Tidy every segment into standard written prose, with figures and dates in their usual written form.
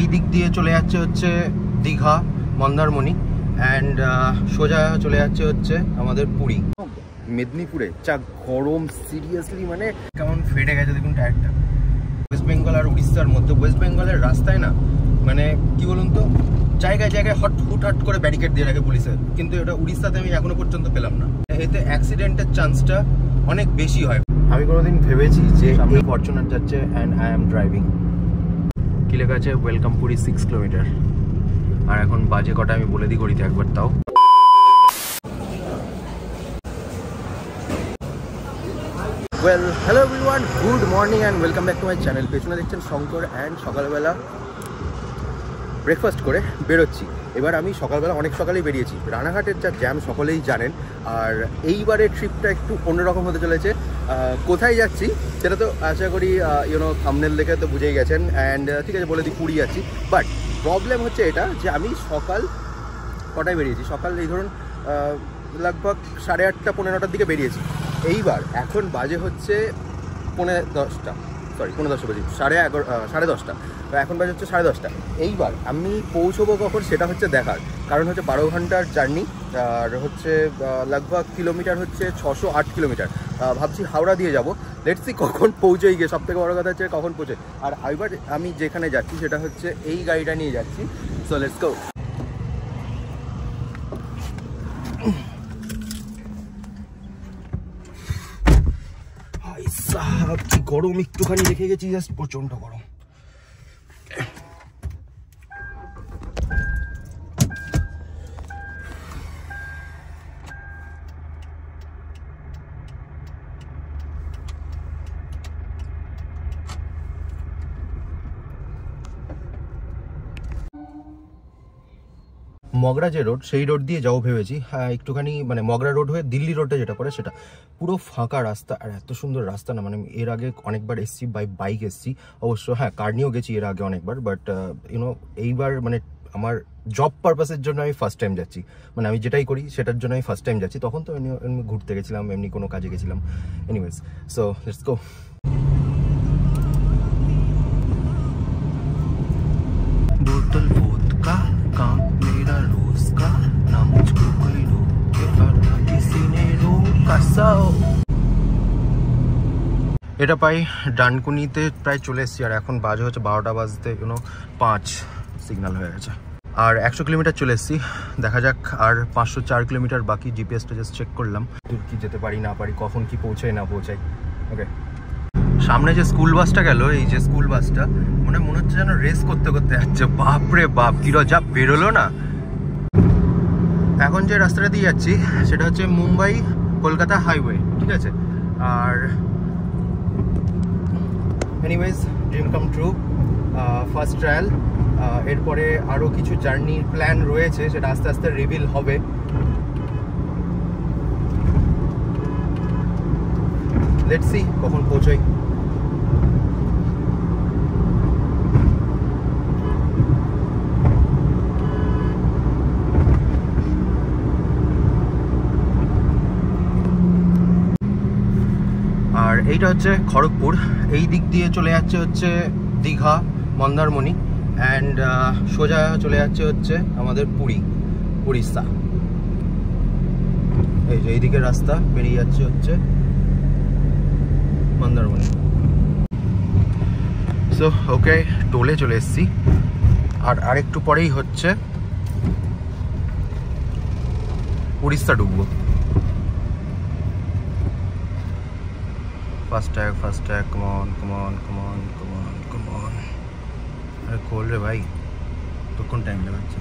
এই দিক দিয়ে চলে যাচ্ছে হচ্ছে দীঘা মন্দারমণি অ্যান্ড সোজা চলে যাচ্ছে হচ্ছে আমাদের পুরী। মেদিনীপুরে যা গরম, সিরিয়াসলি মানে কেমন ফেটে গেছে দেখুন টায়ারটা। ওয়েস্ট বেঙ্গল আর উড়িষ্যার মধ্যে, ওয়েস্ট বেঙ্গলের রাস্তায় না মানে কি বলুন তো, জায়গায় জায়গায় হুটহাট করে ব্যারিকেড দিয়ে রাখে পুলিশের, কিন্তু এটা উড়িষ্যাতে আমি এখনো পর্যন্ত পেলাম না। এতে অ্যাক্সিডেন্টের চান্সটা অনেক বেশি হয়। আমি কোনোদিন ভেবেছি যে সামনে ফরচুনার যাচ্ছে অ্যান্ড আই অ্যাম ড্রাইভিং। কি লেখা আছে? Welcome Puri 6 kilometre. আর এখন বাজে কটা আমি বলে দিই ঘড়িতে একবার তাও। Well, hello everyone, good morning and welcome back to my channel. পেছনে দেখছেন শঙ্কর অ্যান্ড সকালবেলা ব্রেকফাস্ট করে বেরোচ্ছি। এবার আমি সকালবেলা অনেক সকালেই বেরিয়েছি। রানাঘাটের যা জ্যাম সকলেই জানেন, আর এইবারের ট্রিপটা একটু অন্যরকম হতে চলেছে। কোথায় যাচ্ছি সেটা তো আশা করি থাম্বনেল দেখে তো বুঝেই গেছেন। অ্যান্ড ঠিক আছে, বলে দিই পুরী যাচ্ছি। বাট প্রবলেম হচ্ছে এটা যে আমি সকাল কটায় বেরিয়েছি, সকাল এই ধরুন লগভগ 8:30 পৌনে 9টার দিকে বেরিয়েছি। এইবার এখন বাজে হচ্ছে পৌনে 10টা, সরি পৌনে 10 বাজে, 10:30, তো এখন বাজে হচ্ছে 10:30। এইবার আমি পৌঁছবো কখন সেটা হচ্ছে দেখার, কারণ হচ্ছে 12 ঘন্টার জার্নি, আর হচ্ছে লগভগ কিলোমিটার হচ্ছে 608 কিলোমিটার। ভাবছি হাওড়া দিয়ে যাব, লেটস সি কখন পৌঁছেই গিয়ে। সবথেকে বড় কথা হচ্ছে কখন পৌঁছে। আর এবার আমি যেখানে যাচ্ছি সেটা হচ্ছে এই গাড়িটা নিয়ে যাচ্ছি। So let's go. গরম একটুখানি রেখে গেছি, জাস্ট প্রচন্ড গরম। মগরা যে রোড, সেই রোড দিয়ে যাও ভেবেছি। হ্যাঁ, একটুখানি মানে মগরা রোড হয়ে দিল্লি রোডটা যেটা পড়ে সেটা পুরো ফাঁকা রাস্তা। আর এত সুন্দর রাস্তা না, মানে এর আগে অনেকবার এসছি, বাইক এসছি অবশ্য, হ্যাঁ কার নিয়েও গেছি এর আগে অনেকবার। বাট এইবার মানে আমার জব পারপাসের জন্য আমি ফার্স্ট টাইম যাচ্ছি। মানে আমি যেটাই করি সেটার জন্য আমি ফার্স্ট টাইম যাচ্ছি। তখন তো এমনি ঘুরতে গেছিলাম, এমনি কোনো কাজে গেছিলাম। Anyways, so let's go. बोतल वोदका काम मेरा रोज का ना मुझको कोई रोके पर किसी ने रोका सो। এটা পাই ডানকুনিতে প্রায় চলে এসেছি। আর এখন বাজে হচ্ছে 12টা বাজতে 5 সিগন্যাল হয়ে গেছে। আর 100 কিলোমিটার চলে এসেছি। দেখা যাক, আর 504 কিলোমিটার বাকি। জিপিএসটা জাস্ট চেক করলাম, দূর কি যেতে পারি না পারি, কখন কি পৌঁছাই না পৌঁছাই। ওকে, সামনে যে স্কুল বাসটা গেল, এই যে স্কুল বাসটা মনে হচ্ছে যেন রেস করতে করতে যাচ্ছে। বাপরে বাপ, কিরো যা বেরোলো না। এখন যে রাস্তাটা দিয়ে যাচ্ছি সেটা হচ্ছে মুম্বাই কলকাতা হাইওয়ে, ঠিক আছে। আর anyways, dream come true, first trial. এরপরে আরও কিছু জার্নির প্ল্যান রয়েছে, সেটা আস্তে আস্তে রিভিল হবে। লেটস সি কখন পৌঁছাই। আর এইটা হচ্ছে খড়গপুর, এই দিক দিয়ে চলে যাচ্ছে হচ্ছে দীঘা মন্দারমণি অ্যান্ড সোজা চলে যাচ্ছে হচ্ছে আমাদের পুরী, উড়িষ্যা। এই যে এইদিকে রাস্তা বেরিয়ে যাচ্ছে হচ্ছে মন্দারমণি। সো ওকে, টোলে চলে এসেছি। আর আরেকটু পরেই হচ্ছে উড়িষ্যা ঢুকবো। FASTag, common common common common common. আরে খোল রে ভাই, তখন টাইম লাগাচ্ছে।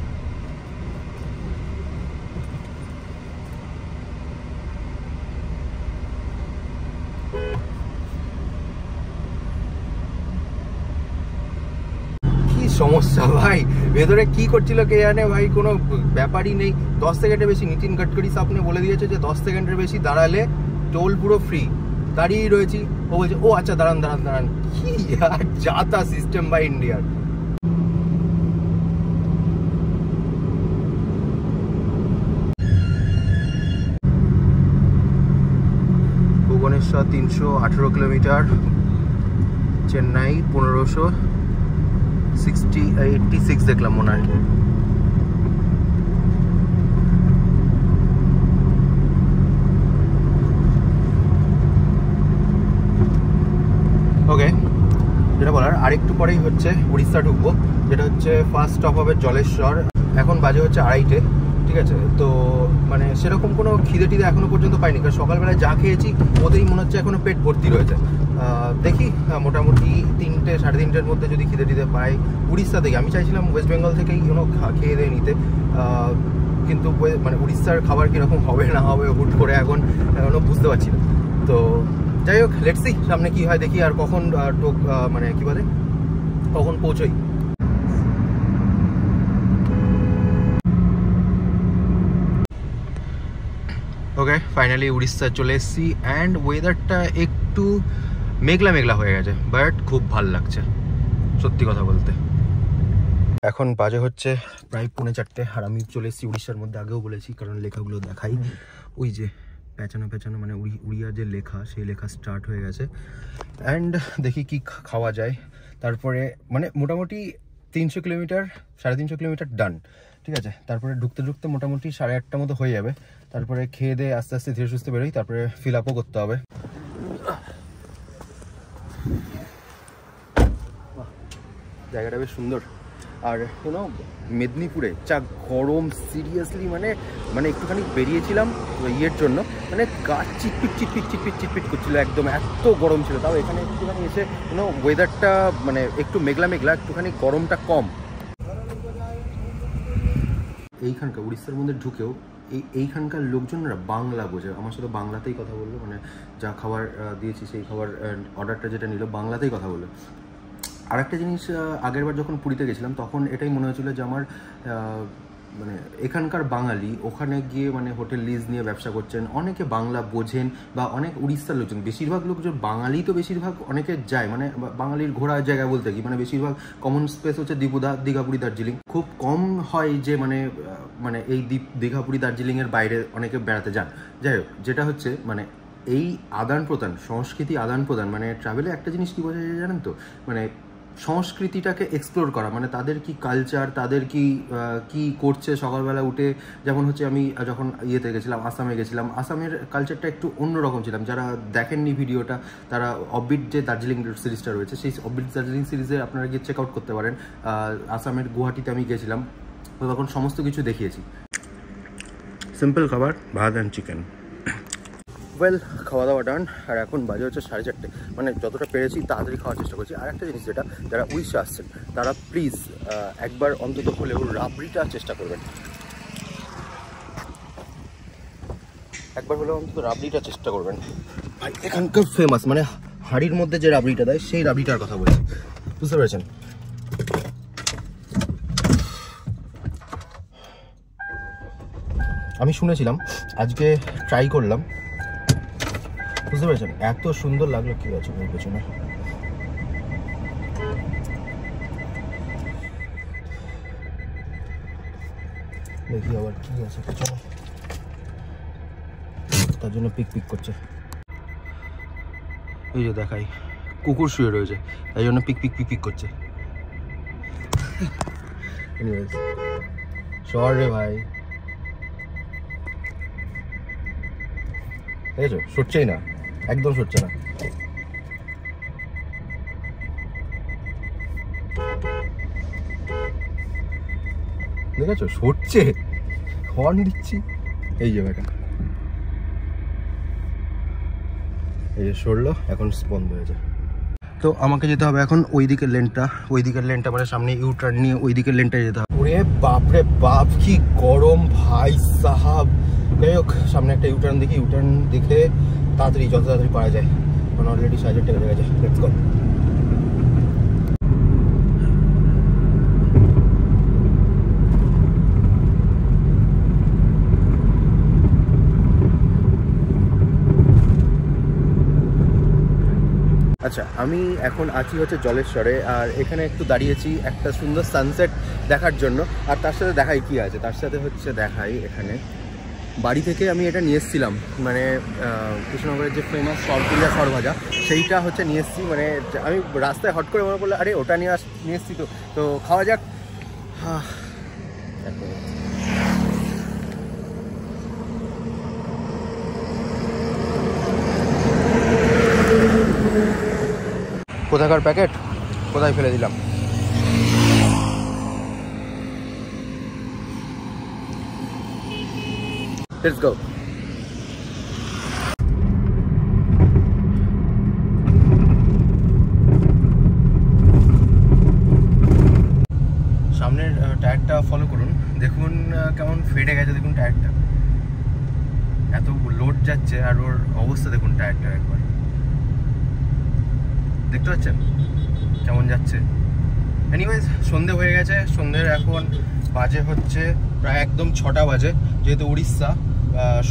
কি সমস্যা ভাই, ভেতরে কি করছিল কে জানে ভাই, কোনো ব্যাপারই নেই। 10 সেকেন্ডের বেশি, নীতিন গডকরি সামনে বলে দিয়েছে যে 10 সেকেন্ডের বেশি দাঁড়ালে টোল পুরো ফ্রি। দাঁড়িয়ে রয়েছি, ও বলছে ও আচ্ছা দাঁড়ান। কি আর যাতা সিস্টেম বাই ইন্ডিয়ার। ভুবনেশ্বর 318 কিলোমিটার, চেন্নাই 1500, 86 দেখলাম মনে হয়। ওকে, যেটা বলার আরেকটু পরেই হচ্ছে উড়িষ্যা ঢুকবো, যেটা হচ্ছে ফার্স্ট স্টপ হবে জলেশ্বর। এখন বাজে হচ্ছে 2:30, ঠিক আছে। তো মানে সেরকম কোনো খিদে টিদে এখনো পর্যন্ত পাইনি, কারণ সকালবেলায় যা খেয়েছি ওতেই মনে হচ্ছে এখনো পেট ভর্তি রয়েছে। দেখি মোটামুটি 3টে 3:30-এর মধ্যে যদি খিদে টিদে পাই উড়িষ্যা থেকে। আমি চাইছিলাম ওয়েস্ট বেঙ্গল থেকেই খেয়ে দিয়ে নিতে, কিন্তু মানে উড়িষ্যার খাবার কীরকম হবে না হবে হুট করে এখনও বুঝতে পারছি না। তো যাই হোক, লেটস সি সামনে কি হয় দেখি, আর কখন মানে কি বলে কখন পৌঁছই। ওকে, ফাইনালি উড়িষ্যা চলে এসেছি অ্যান্ড ওয়েদারটা একটু মেঘলা মেঘলা হয়ে গেছে, বাট খুব ভাল লাগছে সত্যি কথা বলতে। এখন বাজে হচ্ছে প্রায় 3:45, আর আমি চলে এসেছি উড়িষ্যার মধ্যে। আগেও বলেছি, কারণ লেখাগুলো দেখাই, ওই যে পেঁচানো পেঁচানো মানে উড়িয়া যে লেখা, সেই লেখা স্টার্ট হয়ে গেছে। অ্যান্ড দেখি কি খাওয়া যায়। তারপরে মানে মোটামুটি 300 কিলোমিটার 350 কিলোমিটার ডান, ঠিক আছে। তারপরে ঢুকতে ঢুকতে মোটামুটি 8:30 মতো হয়ে যাবে। তারপরে খেয়ে দিয়ে আস্তে আস্তে ধীরে সুস্থে বেরোই, তারপরে ফিল আপও করতে হবে। জায়গাটা বেশ সুন্দর। আর মেদিনীপুরে যা গরম, সিরিয়াসলি মানে একটুখানি বেরিয়েছিলাম ইয়ের জন্য, মানে গাছ চিটপিট চিটপিট চিটপিট চিটপিট করছিল, একদম এত গরম ছিল। তাও এখানে একটুখানি এসে ওয়েদারটা মানে একটু মেঘলা মেঘলা, একটুখানি গরমটা কম। এইখানকার উড়িষ্যার মধ্যে ঢুকেও এইখানকার লোকজনরা বাংলা বোঝে। আমার সাথে বাংলাতেই কথা বললো, মানে যা খাবার দিয়েছি সেই খাবার অর্ডারটা যেটা নিল বাংলাতেই কথা বললো। আর একটা জিনিস, আগেরবার যখন পুরীতে গেছিলাম তখন এটাই মনে হয়েছিল যে আমার মানে এখানকার বাঙালি ওখানে গিয়ে মানে হোটেল লিজ নিয়ে ব্যবসা করছেন, অনেকে বাংলা বোঝেন, বা অনেক উড়িষ্যার লোকজন, বেশিরভাগ লোকজন বাঙালি, তো বেশিরভাগ অনেকে যায়, মানে বাঙালির ঘোরার জায়গা বলতে কি মানে বেশিরভাগ কমন স্পেস হচ্ছে দীঘাপুরি দার্জিলিং। খুব কম হয় যে মানে এই দীঘাপুরি দার্জিলিংয়ের বাইরে অনেকে বেড়াতে যান। যাই হোক, যেটা হচ্ছে মানে এই আদান প্রদান, সংস্কৃতি আদান প্রদান, মানে ট্রাভেলে একটা জিনিস কী বোঝা যায় জানেন তো, মানে সংস্কৃতিটাকে এক্সপ্লোর করা, মানে তাদের কি কালচার, তাদের কি করছে সকালবেলা উঠে। যেমন হচ্ছে আমি যখন ইয়েতে গেছিলাম, আসামে গেছিলাম, আসামের কালচারটা একটু অন্যরকম ছিলাম। যারা দেখেননি ভিডিওটা, তারা অফবিট যে দার্জিলিং সিরিজটা রয়েছে, সেই অফবিট দার্জিলিং সিরিজে আপনারা গিয়ে চেক আউট করতে পারেন। আসামের গুয়াহাটিতে আমি গেছিলাম, তো তখন সমস্ত কিছু দেখিয়েছি। সিম্পল খাবার, ভাত অ্যান্ড চিকেন। ওয়েল, খাওয়া দাওয়া ডান, আর এখন বাজে হচ্ছে 4:30। মানে যতটা পেরেছি তাড়াতাড়ি খাওয়ার চেষ্টা করছি। আর একটা জিনিস, যেটা যারা উড়িষ্যা আসছেন তারা প্লিজ একবার অন্তত হলেও রাবড়িটা চেষ্টা করবেন, একবার হলেও অন্তত রাবড়িটা চেষ্টা করবেন। আর এখানকার ফেমাস মানে হাঁড়ির মধ্যে যে রাবড়িটা দেয়, সেই রাবড়িটার কথা বলছি, বুঝতে পেরেছেন? আমি শুনেছিলাম, আজকে ট্রাই করলাম, বুঝতে পেরেছেন? এত সুন্দর লাগলো। কি আছে ওর পেছনে? দেখি আবার কি আছে পেছনে, তার জন্য পিক পিক করছে। এই যে দেখাই, কুকুর শুয়ে রয়েছে, তাই জন্য পিক পিক পিক পিক করছে। সর রে ভাই, দেখেছো? সরছেই না, একদম সরছে না। দেখেছো? সরছে, হর্ন দিচ্ছি, এই যে ব্যাটা, এই যে সরলো, এখন বন্ধ হয়েছে। তো আমাকে যেতে হবে এখন ওই দিকের লেনটা মানে সামনে ইউটার্ন নিয়ে ওই দিকের লেনটায় যেতে হবে। ওরে বাপরে বাপ, কি গরম ভাই সাহাব। যাই হোক, সামনে একটা ইউটার্ন দেখি, ইউটার্ন দেখে তাড়াতাড়ি, যত তাড়াতাড়ি পারা যায়, কারণ অলরেডি 6000 টাকা হয়ে গেছে। Let's go. আচ্ছা, আমি এখন আছি হচ্ছে জলেশ্বরে, আর এখানে একটু দাঁড়িয়েছি একটা সুন্দর সানসেট দেখার জন্য। আর তার সাথে দেখাই কি আছে, তার সাথে হচ্ছে দেখাই এখানে বাড়ি থেকে আমি এটা নিয়ে এসেছিলাম, মানে কৃষ্ণনগরের যে ফেমাস সরপুরিয়া সরভাজা, সেইটা হচ্ছে নিয়ে এসেছি। মানে আমি রাস্তায় হট করে মনে করলে আরে ওটা নিয়ে এসেছি, তো খাওয়া যাক। কোথাকার প্যাকেট কোথায় ফেলে দিলাম। Let's go. সামনের টায়ারটা ফলো করুন, দেখুন কেমন ফেটে গেছে। দেখুন টায়ারটা এত লোড যাচ্ছে আর ওর অবস্থা দেখুন টায়ারটা একবার দেখতে পাচ্ছেন কেমন যাচ্ছে। এনিওয়েজ সন্ধে হয়ে গেছে, সন্ধ্যের এখন বাজে হচ্ছে প্রায় একদম 6টা বাজে। যেহেতু উড়িষ্যা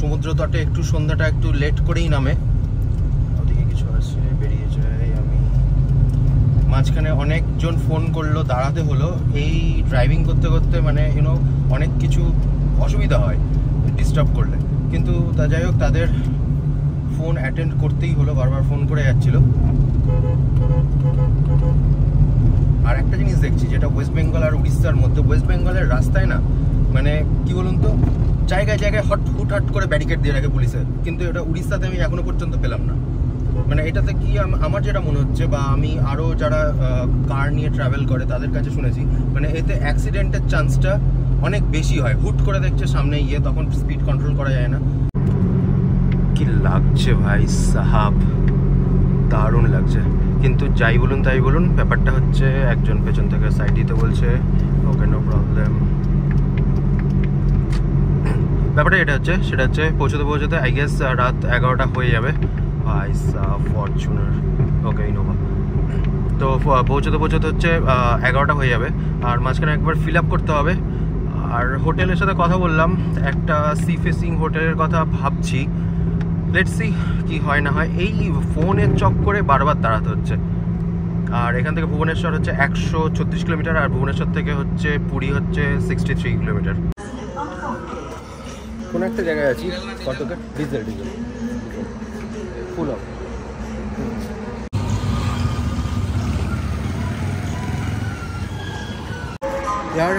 সমুদ্র তটে একটু সন্ধ্যাটা একটু লেট করেই নামে। ওদিকে কিছু আছে, বেরিয়ে যাই আমি। মাঝখানে অনেকজন ফোন করলো, দাঁড়াতে হলো। এই ড্রাইভিং করতে করতে মানে ইউনো অনেক কিছু অসুবিধা হয় ডিস্টার্ব করলে, কিন্তু তা যাই হোক তাদের ফোন অ্যাটেন্ড করতেই হলো, বারবার ফোন করে যাচ্ছিল। আর একটা জিনিস দেখছি যেটা ওয়েস্ট বেঙ্গল আর উড়িষ্যার মধ্যে, ওয়েস্ট বেঙ্গলের রাস্তায় না মানে কি বলুন তো, জায়গায় জায়গায় হুটহাট করে ব্যারিকেড দিয়ে রাখে পুলিশে, কিন্তু এটা উড়িষ্যাতে আমি এখনো পর্যন্ত পেলাম না। মানে এটাতে কি আমার যেটা মনে হচ্ছে, বা আমি আরও যারা কার নিয়ে ট্রাভেল করে তাদের কাছে শুনেছি, মানে এতে অ্যাক্সিডেন্টের চান্সটা অনেক বেশি হয়। হুট করে দেখছে সামনে গিয়ে, তখন স্পিড কন্ট্রোল করা যায় না। কি লাগছে ভাই সাহাব, দারুণ লাগছে। কিন্তু যাই বলুন তাই বলুন, ব্যাপারটা হচ্ছে একজন পেছন থেকে সাইড দিতে বলছে, ওকে নো প্রবলেম। ব্যাপারটা এটা হচ্ছে, সেটা হচ্ছে পৌঁছতে আই গেস রাত 11টা হয়ে যাবে। ভাই সাহাব ফরচুনার, ওকে ইনোভা। তো পৌঁছতে হচ্ছে 11টা হয়ে যাবে, আর মাঝখানে একবার ফিল আপ করতে হবে। আর হোটেলের সাথে কথা বললাম, একটা সি ফেসিং হোটেলের কথা ভাবছি। লেটস সি কি হয় না হয়। এই ফোনের চক্করে বারবার দাঁড়াতে হচ্ছে। আর এখান থেকে ভুবনেশ্বর হচ্ছে 136 কিলোমিটার, আর ভুবনেশ্বর থেকে হচ্ছে পুরী হচ্ছে 63 কিলোমিটার। কোনো একটা জায়গায় আছি, কতটা ডিজেল ফুল অফ। আর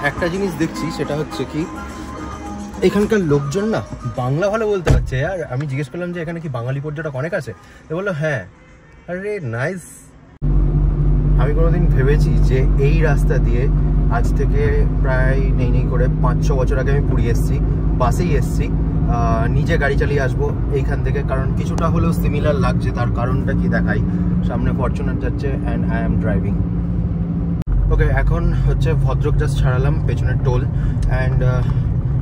একটা জিনিস দেখছি, সেটা হচ্ছে কি এখানকার লোকজন না বাংলা ভালো বলতে পারছে। আর আমি জিজ্ঞেস করলাম যে এখানে কি বাঙালি পর্যটক অনেক আছে, তো বললো হ্যাঁ। আরে নাইস। আমি কোনোদিন ভেবেছি যে এই রাস্তা দিয়ে আজ থেকে প্রায় নেই করে 5-6 বছর আগে আমি পুরী এসেছি, বাসেই এসেছি, নিজে গাড়ি চালিয়ে আসবো এইখান থেকে, কারণ কিছুটা হলেও সিমিলার লাগছে। তার কারণটা কি দেখাই, সামনে ফরচুনার যাচ্ছে অ্যান্ড আই এম ড্রাইভিং। ওকে, এখন হচ্ছে ভদ্রক জাস্ট ছাড়ালাম, পেছনের টোল। অ্যান্ড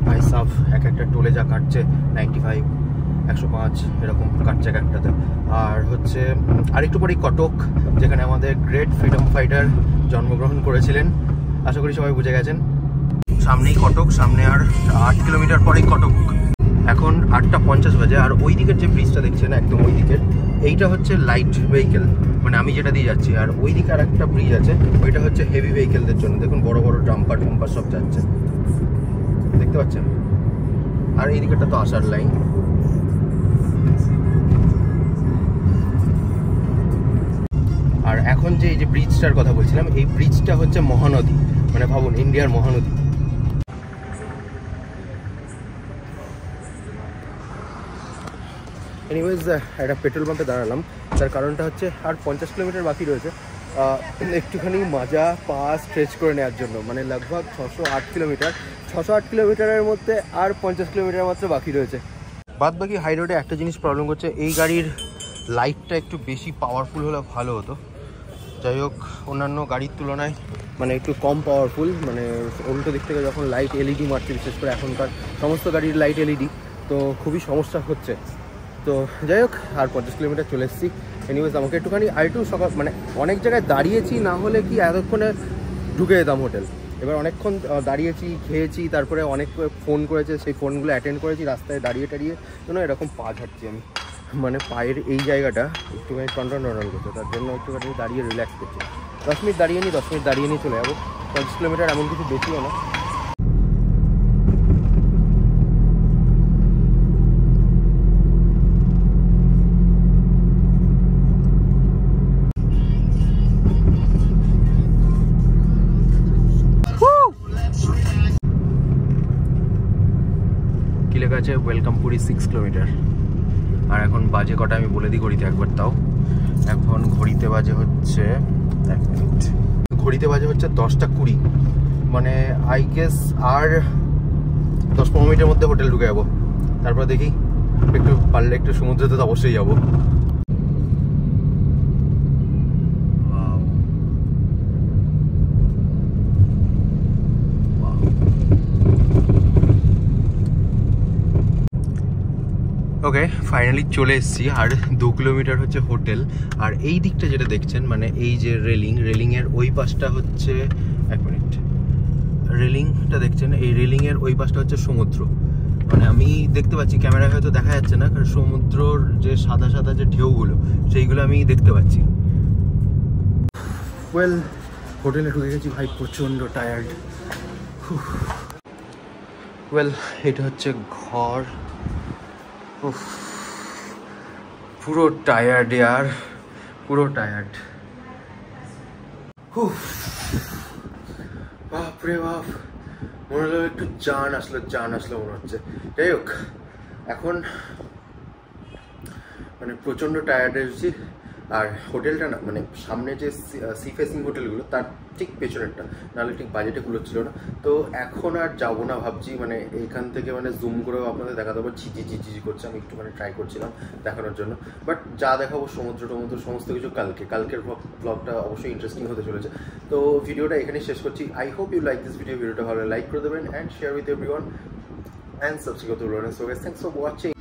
ভাই সাফ এক একটা টোলে যা কাটছে 95, 105 এরকম কাটছে এক একটাতে। আর হচ্ছে আরেকটু পরেই কটক, যেখানে আমাদের গ্রেট ফ্রিডম ফাইটার জন্মগ্রহণ করেছিলেন। আশা করি সবাই বুঝে গেছেন। সামনেই কটক, সামনে আর 8 কিলোমিটার পরেই কটক। এখন 8টা 50 বাজে। আর ওই দিকের যে ব্রিজটা দেখছেন একদম ওই দিকের, এইটা হচ্ছে লাইট ভেহিকেল, মানে আমি যেটা দিয়ে যাচ্ছি। আর ওই দিকে আর একটা ব্রিজ আছে, ওইটা হচ্ছে হেভি ভেহিকেলদের জন্য। দেখুন বড় বড় ডাম্পার সব যাচ্ছে, দেখতে পাচ্ছেন। আর এই দিকেরটা তো আসার লাইন। আর এখন যে এই যে ব্রিজটার কথা বলছিলাম, এই ব্রিজটা হচ্ছে মহানদী, মানে ভাবুন ইন্ডিয়ার মহানদী। এনিওয়েজ একটা পেট্রোল পাম্পে দাঁড়ালাম, তার কারণটা হচ্ছে আর 50 কিলোমিটার বাকি রয়েছে, একটুখানি মাজা পা স্ট্রেচ করে নেওয়ার জন্য। মানে লগভগ 608 কিলোমিটার, 608 কিলোমিটারের মধ্যে আর 50 কিলোমিটার মাত্র বাকি রয়েছে। বাদ বাকি হাই রোডে একটা জিনিস প্রবলেম করছে, এই গাড়ির লাইটটা একটু বেশি পাওয়ারফুল হলে ভালো হতো। যাই হোক, অন্যান্য গাড়ির তুলনায় মানে একটু কম পাওয়ারফুল। মানে উল্টো দিক থেকে যখন লাইট এলইডি মারছে, বিশেষ করে এখনকার সমস্ত গাড়ির লাইট এলইডি, তো খুবই সমস্যা হচ্ছে। তো যাই হোক, আর 50 কিলোমিটার চলে এসেছি। এনিওয়েজ আমাকে একটুখানি আরেকটু সকাল, মানে অনেক জায়গায় দাঁড়িয়েছি, না হলে কি এতক্ষণে ঢুকে যেতাম হোটেল। এবার অনেকক্ষণ দাঁড়িয়েছি, খেয়েছি, তারপরে অনেক ফোন করেছে, সেই ফোনগুলো অ্যাটেন্ড করেছি। রাস্তায় দাঁড়িয়ে জন্য এরকম পা ঝাড়ছি আমি, মানে পায়ের এই জায়গাটা একটুখানি টনটন করছে, তার জন্য একটুখানি দাঁড়িয়ে রিল্যাক্স করছি। 10 মিনিট দাঁড়িয়ে নিই চলে যাবো। 50 কিলোমিটার এমন কিছু বেশিও না। কি লেখা আছে? Welcome Puri 6 kilometre. আর এখন বাজে কটা আমি বলে দিই ঘড়িতে একবার, তাও এখন ঘড়িতে বাজে হচ্ছে 1 মিনিট, ঘড়িতে বাজে হচ্ছে 10টা 20। মানে আই গেস আর 10-15 মিনিটের মধ্যে হোটেল ঢুকে যাবো। তারপর দেখি একটু পারলে একটু সমুদ্রেতে তো অবশ্যই যাবো। ওকে, ফাইনালি চলে এসেছি। আর 2 কিলোমিটার হচ্ছে হোটেল। আর এই দিকটা যেটা দেখছেন, মানে এই যে রেলিংয়ের ওই পাশটা হচ্ছে, 1 মিনিট, রেলিংটা দেখছেন, এই রেলিংয়ের ওই পাশটা হচ্ছে সমুদ্র। মানে আমি দেখতে পাচ্ছি, ক্যামেরায় হয়তো দেখা যাচ্ছে না, কারণ সমুদ্রর যে সাদা সাদা যে ঢেউগুলো সেইগুলো আমি দেখতে পাচ্ছি। ওয়েল, হোটেলে ঢুকে গেছি ভাই, প্রচণ্ড টায়ার্ড। ওয়েল, এটা হচ্ছে ঘর। পুরো টায়ার্ড ইয়ার, পুরো টায়ার্ড। বাপরে বাপ, মনে হলো একটু জান আসলো মনে হচ্ছে। যাই হোক, এখন মানে প্রচণ্ড টায়ার্ড হয়েছি। আর হোটেলটা না, মানে সামনে যে সি ফেসিং হোটেলগুলো তার ঠিক পেছনেরটা, নাহলে ঠিক বাজেটে কুলোচ্ছিল না। তো এখন আর যাবো না ভাবছি, মানে এইখান থেকে মানে জুম করেও আপনাদের দেখাতে পারবো। ঝিঝি করছে, আমি একটু মানে ট্রাই করছিলাম দেখানোর জন্য। বাট যা দেখাবো সমুদ্র সমস্ত কিছু কালকের ব্লগটা অবশ্যই ইন্টারেস্টিং হতে চলেছে। তো ভিডিওটা এখানেই শেষ করছি। I hope you like this ভিডিওটা ভালো লাইক করে দেবেন and share with everyone and subscribe করতে ভুলবেন না। So guys, thanks for watching.